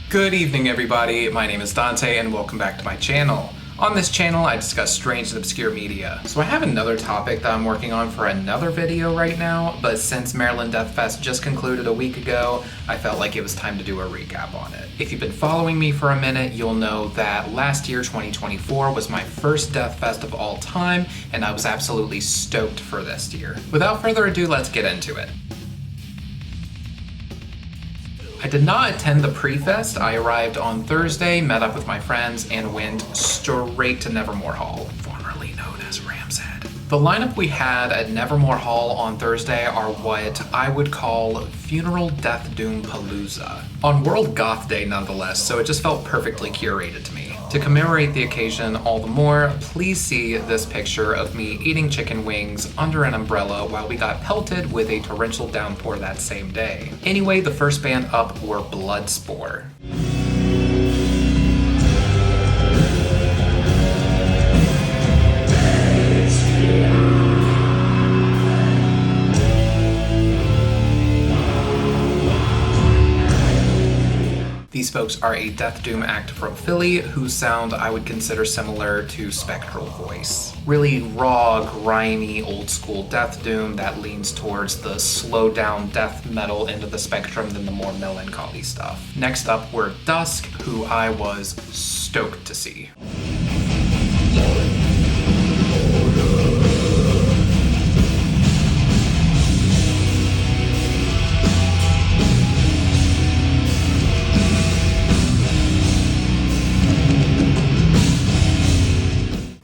Good evening, everybody. My name is Dante, and welcome back to my channel. On this channel, I discuss strange and obscure media. So I have another topic that I'm working on for another video right now, but since Maryland Deathfest just concluded a week ago, I felt like it was time to do a recap on it. If you've been following me for a minute, you'll know that last year, 2024, was my first Deathfest of all time, and I was absolutely stoked for this year. Without further ado, let's get into it. I did not attend the pre-fest. I arrived on Thursday, met up with my friends, and went straight to Nevermore Hall, formerly known as Ram's Head. The lineup we had at Nevermore Hall on Thursday are what I would call funeral death doom palooza. On World Goth Day nonetheless, so it just felt perfectly curated to me. To commemorate the occasion all the more, please see this picture of me eating chicken wings under an umbrella while we got pelted with a torrential downpour that same day. Anyway, the first band up were Bloodspore. These folks are a death doom act from Philly whose sound I would consider similar to Spectral Voice. Really raw, grimy, old school death doom that leans towards the slow down death metal end of the spectrum than the more melancholy stuff. Next up were Dusk, who I was stoked to see.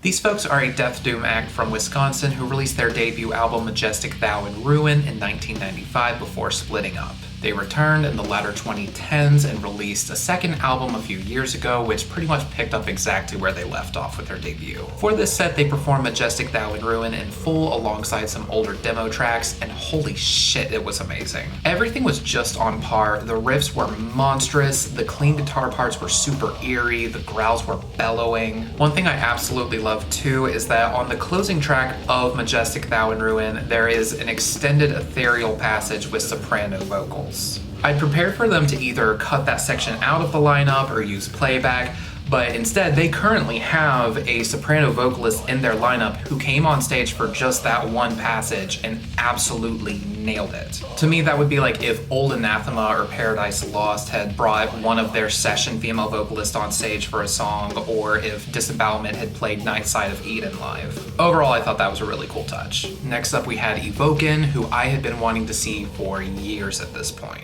These folks are a death doom act from Wisconsin who released their debut album Majestic Thou in Ruin in 1995 before splitting up. They returned in the latter 2010s and released a second album a few years ago, which pretty much picked up exactly where they left off with their debut. For this set, they performed Majestic Thou in Ruin in full alongside some older demo tracks, and holy shit, it was amazing. Everything was just on par. The riffs were monstrous, the clean guitar parts were super eerie, the growls were bellowing. One thing I absolutely love too is that on the closing track of Majestic Thou in Ruin, there is an extended ethereal passage with soprano vocals. I'd prepared for them to either cut that section out of the lineup or use playback, but instead they currently have a soprano vocalist in their lineup who came on stage for just that one passage and absolutely nailed it. To me, that would be like if Old Anathema or Paradise Lost had brought one of their session female vocalists on stage for a song, or if Disembowelment had played Night Side of Eden live. Overall, I thought that was a really cool touch. Next up, we had Evoken, who I had been wanting to see for years at this point.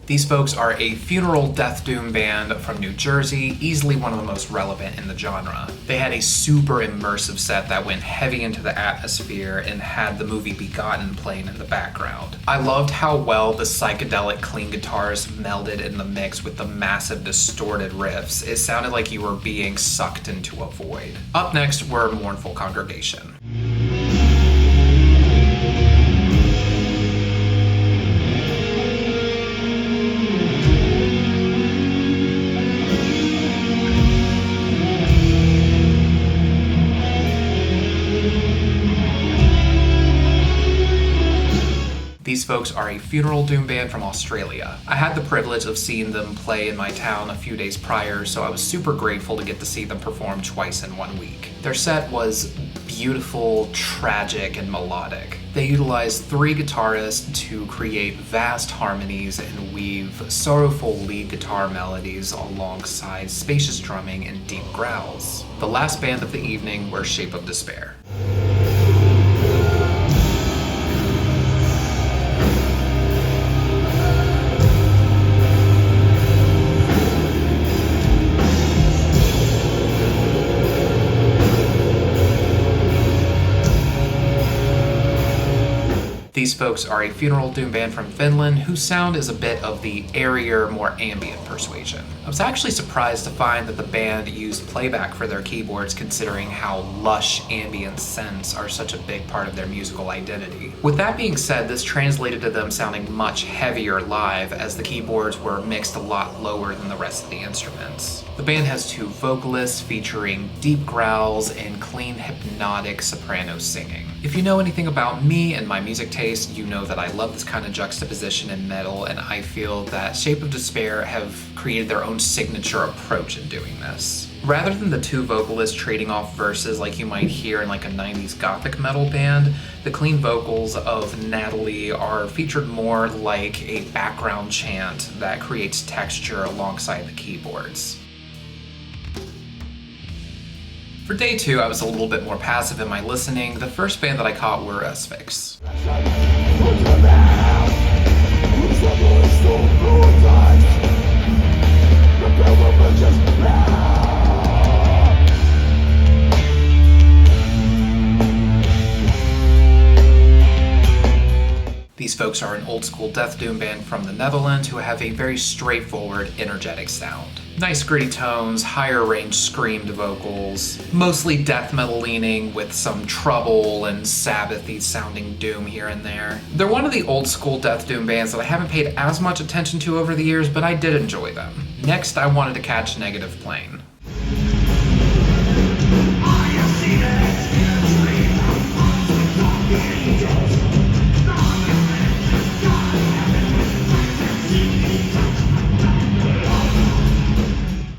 These folks are a funeral death doom band from New Jersey, easily one of the most relevant in the genre. They had a super immersive set that went heavy into the atmosphere and had the movie Begotten playing in the background. I loved how well the psychedelic clean guitars melded in the mix with the massive distorted riffs. It sounded like you were being sucked into a void. Up next were Mournful Congregation. These folks are a funeral doom band from Australia. I had the privilege of seeing them play in my town a few days prior, so I was super grateful to get to see them perform twice in 1 week. Their set was beautiful, tragic, and melodic. They utilized 3 guitarists to create vast harmonies and weave sorrowful lead guitar melodies alongside spacious drumming and deep growls. The last band of the evening were Shape of Despair. These folks are a funeral doom band from Finland whose sound is a bit of the airier, more ambient persuasion. I was actually surprised to find that the band used playback for their keyboards, considering how lush ambient synths are such a big part of their musical identity. With that being said, this translated to them sounding much heavier live, as the keyboards were mixed a lot lower than the rest of the instruments. The band has two vocalists featuring deep growls and clean hypnotic soprano singing. If you know anything about me and my music taste, you know that I love this kind of juxtaposition in metal, and I feel that Shape of Despair have created their own signature approach in doing this. Rather than the two vocalists trading off verses like you might hear in like a 90s gothic metal band, the clean vocals of Natalie are featured more like a background chant that creates texture alongside the keyboards. For day 2, I was a little bit more passive in my listening. The first band that I caught were Asphyx. These folks are an old school death doom band from the Netherlands who have a very straightforward, energetic sound. Nice gritty tones, higher range screamed vocals, mostly death metal leaning with some trouble and Sabbathy sounding doom here and there. They're one of the old school death doom bands that I haven't paid as much attention to over the years, but I did enjoy them. Next, I wanted to catch Negative Plane.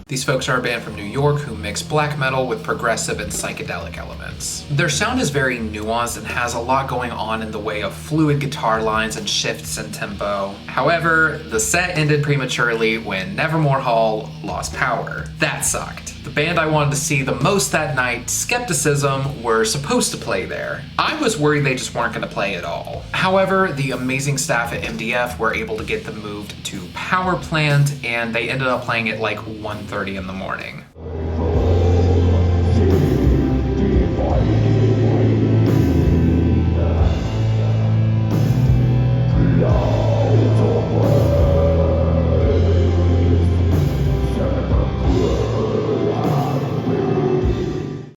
These folks are a band from New York who mix black metal with progressive and psychedelic elements. Their sound is very nuanced and has a lot going on in the way of fluid guitar lines and shifts in tempo. However, the set ended prematurely when Nevermore Hall lost power. That sucked. The band I wanted to see the most that night, Skepticism, were supposed to play there. I was worried they just weren't going to play at all. However, the amazing staff at MDF were able to get them moved to Power Plant, and they ended up playing at like 1:30 in the morning.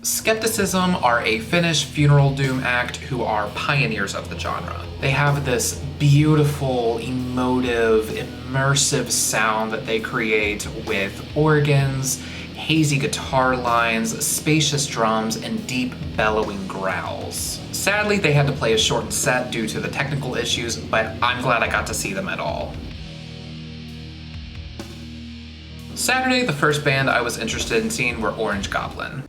Skepticism are a Finnish funeral doom act who are pioneers of the genre. They have this beautiful, emotive, immersive sound that they create with organs, hazy guitar lines, spacious drums, and deep bellowing growls. Sadly, they had to play a shortened set due to the technical issues, but I'm glad I got to see them at all. Saturday, the first band I was interested in seeing were Orange Goblin.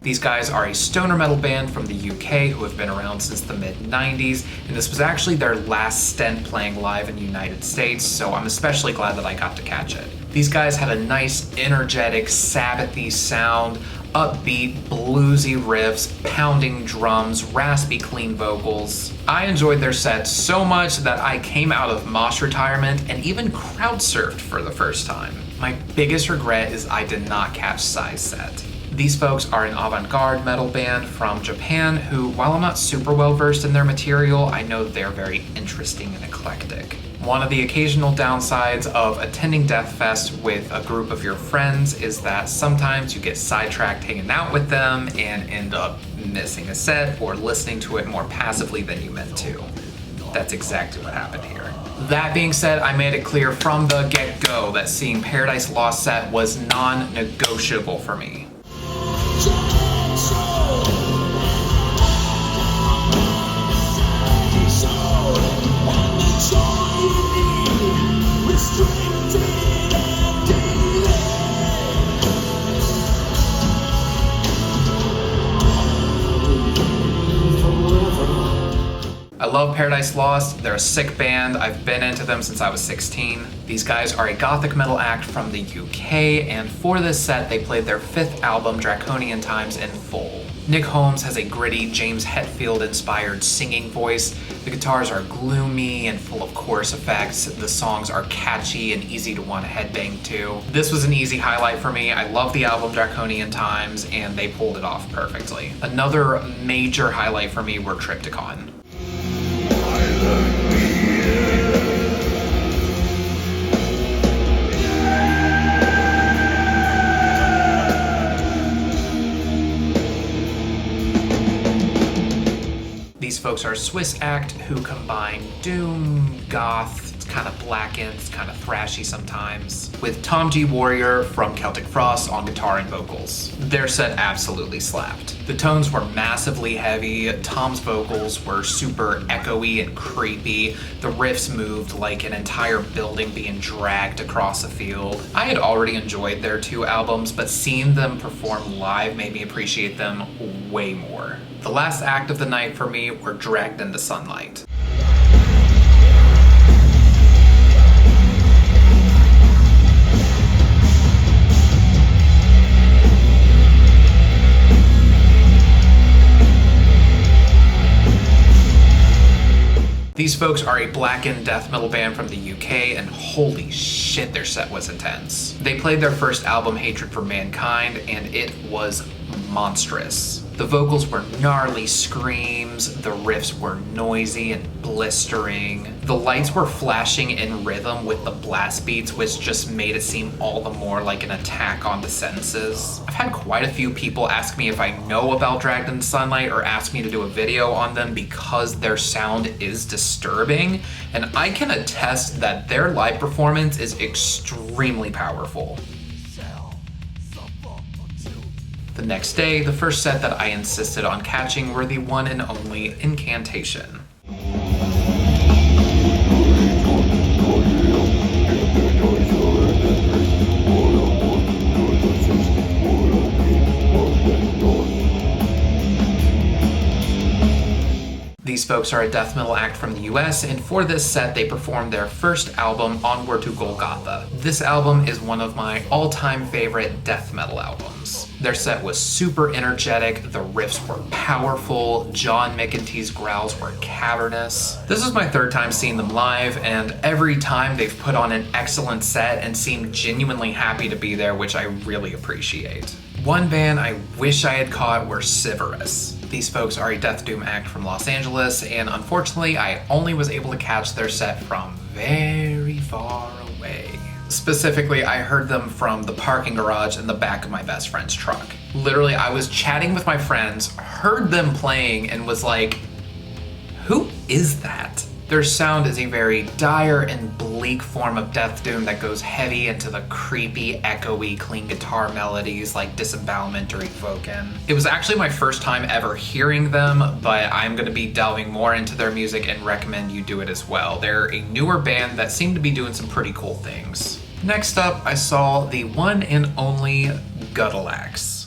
These guys are a stoner metal band from the UK who have been around since the mid-90s, and this was actually their last stint playing live in the United States, so I'm especially glad that I got to catch it. These guys had a nice, energetic, Sabbathy sound, upbeat, bluesy riffs, pounding drums, raspy, clean vocals. I enjoyed their set so much that I came out of mosh retirement and even crowd surfed for the first time. My biggest regret is I did not catch Psy's set. These folks are an avant-garde metal band from Japan who, while I'm not super well versed in their material, I know they're very interesting and eclectic. One of the occasional downsides of attending Deathfest with a group of your friends is that sometimes you get sidetracked hanging out with them and end up missing a set or listening to it more passively than you meant to. That's exactly what happened here. That being said, I made it clear from the get-go that seeing Paradise Lost set was non-negotiable for me. I love Paradise Lost. They're a sick band. I've been into them since I was 16. These guys are a gothic metal act from the UK, and for this set, they played their 5th album, Draconian Times, in full. Nick Holmes has a gritty, James Hetfield-inspired singing voice. The guitars are gloomy and full of chorus effects. The songs are catchy and easy to want to headbang to. This was an easy highlight for me. I love the album Draconian Times, and they pulled it off perfectly. Another major highlight for me were Triptychon. These folks are a Swiss act who combine doom, goth, it's kind of blackened, it's kind of thrashy sometimes, with Tom G. Warrior from Celtic Frost on guitar and vocals. Their set absolutely slapped. The tones were massively heavy, Tom's vocals were super echoey and creepy, the riffs moved like an entire building being dragged across a field. I had already enjoyed their two albums, but seeing them perform live made me appreciate them way more. The last act of the night for me were Dragged into Sunlight. These folks are a blackened death metal band from the UK, and holy shit, their set was intense. They played their first album, Hatred for Mankind, and it was monstrous. The vocals were gnarly screams, the riffs were noisy and blistering. The lights were flashing in rhythm with the blast beats, which just made it seem all the more like an attack on the senses. I've had quite a few people ask me if I know about Dragged into Sunlight or ask me to do a video on them because their sound is disturbing, and I can attest that their live performance is extremely powerful. The next day, the first set that I insisted on catching were the one and only Incantation. These folks are a death metal act from the US, and for this set they performed their first album, Onward to Golgotha. This album is one of my all-time favorite death metal albums. Their set was super energetic, the riffs were powerful, John McEntee's growls were cavernous. This is my third time seeing them live, and every time they've put on an excellent set and seemed genuinely happy to be there, which I really appreciate. One band I wish I had caught were Severus. These folks are a death doom act from Los Angeles, and unfortunately I only was able to catch their set from very far away. Specifically, I heard them from the parking garage in the back of my best friend's truck. Literally, I was chatting with my friends, heard them playing, and was like, who is that? Their sound is a very dire and bleak form of death doom that goes heavy into the creepy, echoey, clean guitar melodies like Disembowelment or Evoken. It was actually my first time ever hearing them, but I'm going to be delving more into their music and recommend you do it as well. They're a newer band that seem to be doing some pretty cool things. Next up, I saw the one and only Guttalax.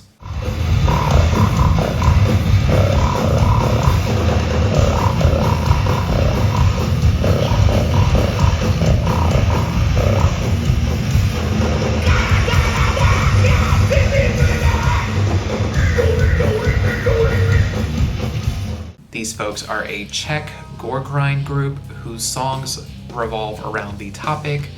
These folks are a Czech gore grind group whose songs revolve around the topic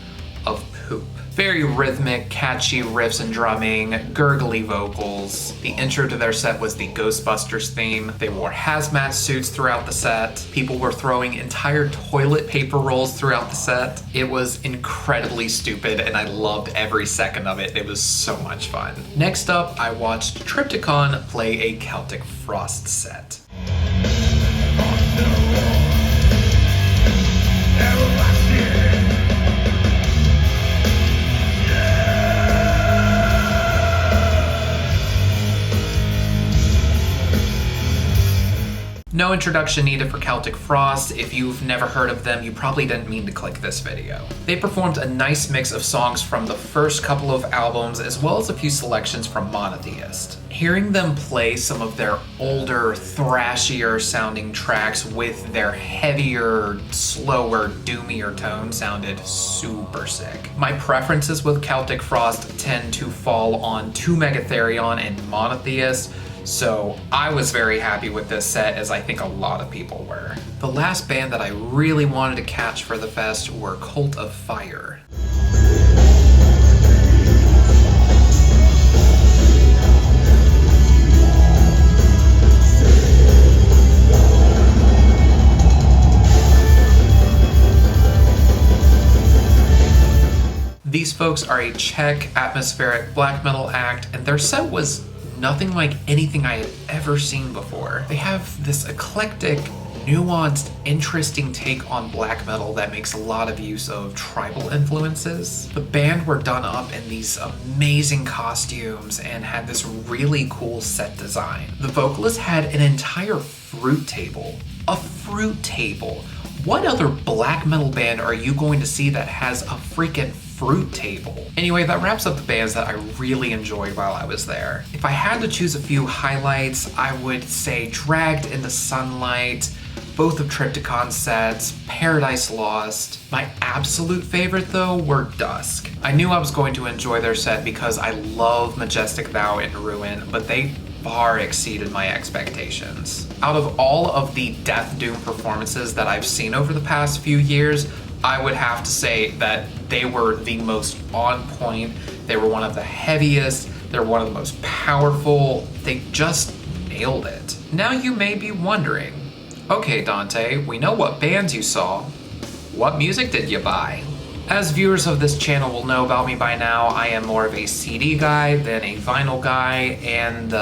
of poop. Very rhythmic, catchy riffs and drumming, gurgly vocals. The intro to their set was the Ghostbusters theme. They wore hazmat suits throughout the set. People were throwing entire toilet paper rolls throughout the set. It was incredibly stupid and I loved every second of it. It was so much fun. Next up, I watched Triptychon play a Celtic Frost set. No introduction needed for Celtic Frost. If you've never heard of them, you probably didn't mean to click this video. They performed a nice mix of songs from the first couple of albums, as well as a few selections from Monotheist. Hearing them play some of their older, thrashier sounding tracks with their heavier, slower, doomier tone sounded super sick. My preferences with Celtic Frost tend to fall on To Megatherion and Monotheist, So I was very happy with this set, as I think a lot of people were. The last band that I really wanted to catch for the fest were Cult of Fire. These folks are a Czech atmospheric black metal act, and their set was nothing like anything I had ever seen before. They have this eclectic, nuanced, interesting take on black metal that makes a lot of use of tribal influences. The band were done up in these amazing costumes and had this really cool set design. The vocalist had an entire fruit table. A fruit table! What other black metal band are you going to see that has a freaking fruit table? Anyway, that wraps up the bands that I really enjoyed while I was there. If I had to choose a few highlights, I would say Dragged in the Sunlight, both of Triptychon's sets, Paradise Lost. My absolute favorite though were Dusk. I knew I was going to enjoy their set because I love Majestic Thou in Ruin, but they far exceeded my expectations. Out of all of the Death Doom performances that I've seen over the past few years, I would have to say that they were the most on point. They were one of the heaviest. They're one of the most powerful. They just nailed it. Now you may be wondering, okay, Dante, we know what bands you saw. What music did you buy? As viewers of this channel will know about me by now, I am more of a CD guy than a vinyl guy, and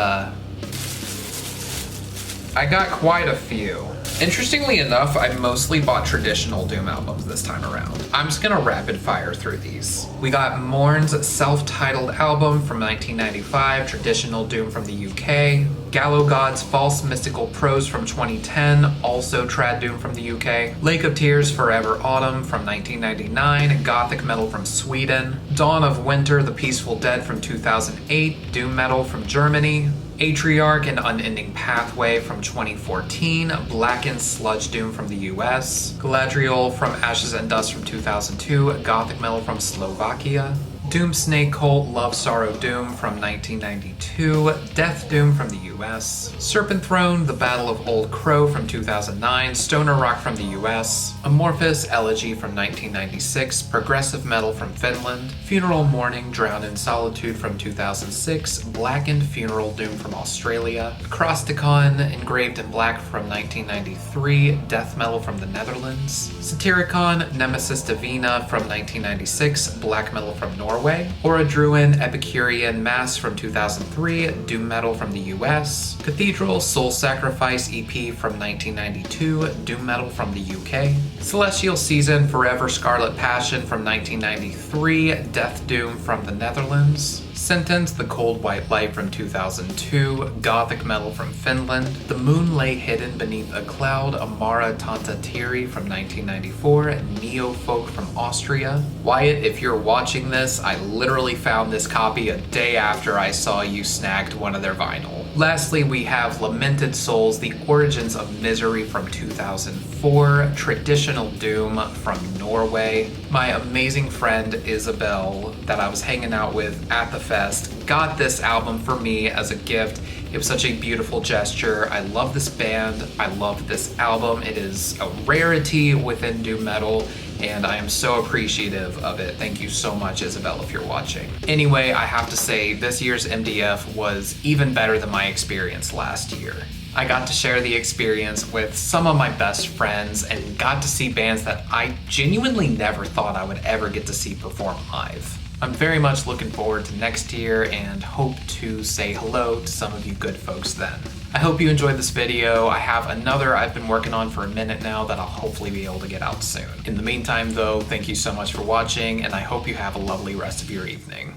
I got quite a few. Interestingly enough, I mostly bought traditional Doom albums this time around. I'm just gonna rapid fire through these. We got Mourn's self-titled album from 1995, traditional Doom from the UK. Gallo God's False Mystical Prose from 2010, also trad Doom from the UK. Lake of Tears Forever Autumn from 1999, gothic metal from Sweden. Dawn of Winter, The Peaceful Dead from 2008, doom metal from Germany. Atriarch and Unending Pathway from 2014, Blackened Sludge Doom from the US, Galadriel from Ashes and Dust from 2002, gothic metal from Slovakia, Doom Snake Cult Love Sorrow Doom from 1992, Death Doom from the US, Serpent Throne The Battle of Old Crow from 2009, Stoner Rock from the US, Amorphous Elegy from 1996, Progressive Metal from Finland, Funeral Mourning Drowned in Solitude from 2006, Blackened Funeral Doom from Australia, Acrosticon Engraved in Black from 1993, Death Metal from the Netherlands, Satyricon Nemesis Divina from 1996, Black Metal from Norway, Oradruin Epicurean Mass from 2003, doom metal from the US, Cathedral Soul Sacrifice EP from 1992, doom metal from the UK, Celestial Season Forever Scarlet Passion from 1993, death doom from the Netherlands, Sentence The Cold White Light from 2002, gothic metal from Finland, The Moon Lay Hidden Beneath a Cloud Amara Tanta Tiri from 1994, Neo-Folk from Austria. Wyatt, if you're watching this, I literally found this copy a day after I saw you snagged one of their vinyl. Lastly, we have Lamented Souls, The Origins of Misery from 2004, Traditional Doom from Norway. My amazing friend Isabel, that I was hanging out with at the fest, got this album for me as a gift. It was such a beautiful gesture. I love this band. I love this album. It is a rarity within doom metal, and I am so appreciative of it. Thank you so much, Isabel, if you're watching. Anyway, I have to say, this year's MDF was even better than my experience last year. I got to share the experience with some of my best friends and got to see bands that I genuinely never thought I would ever get to see perform live. I'm very much looking forward to next year and hope to say hello to some of you good folks then. I hope you enjoyed this video. I have another I've been working on for a minute now that I'll hopefully be able to get out soon. In the meantime though, thank you so much for watching, and I hope you have a lovely rest of your evening.